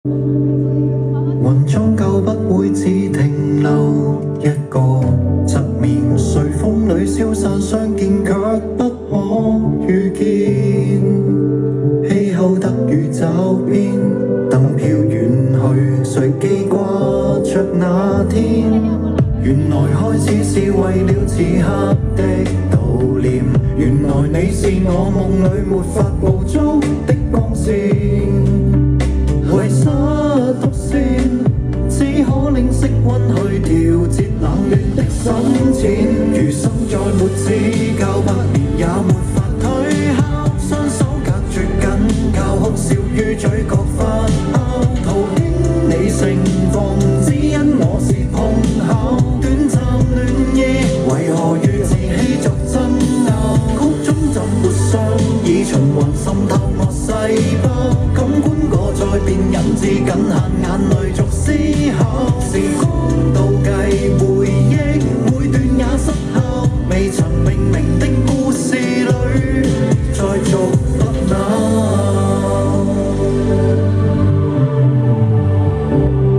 雲終究不會只停留一個側面，隨風裏消散，相見卻不可遇見。氣候突如驟變，燈飄遠去，隨記掛着那天。原來開始是為了此刻的悼念，原來你是我夢裏沒法捕捉的光線。遺失獨線，只可令色溫去調節冷暖的深淺。餘生再沒指教，100年也沒法退後，雙手隔絕緊靠，哭笑於嘴角發酵，途經你盛放，只因我是碰巧。短暫戀意，為何與自欺作爭拗？曲中怎沒相依，循環滲透我細胞，感官過再變，引致僅限眼淚逐思考。時光倒計，回憶每段也失效，未曾命名的故事裏，再續不朽。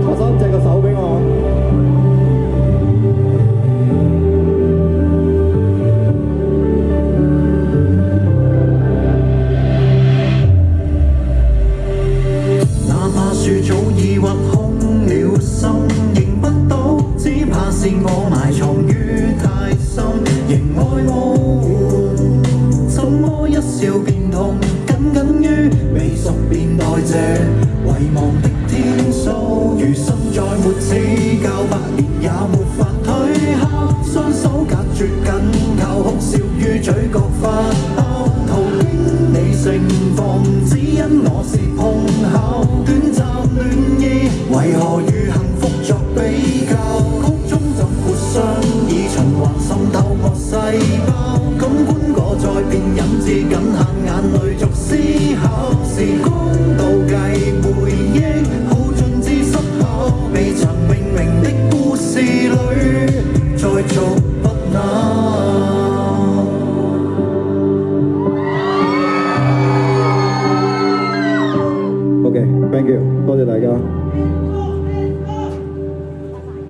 阿生借個手俾我。哪怕樹早已挖空了心，認不到，只怕是我埋藏於太深，仍愛模糊，怎麼一笑變痛，耿耿於未熟便代謝遺忘的天數。餘生再沒指教，100年也沒法退後，雙手隔絕緊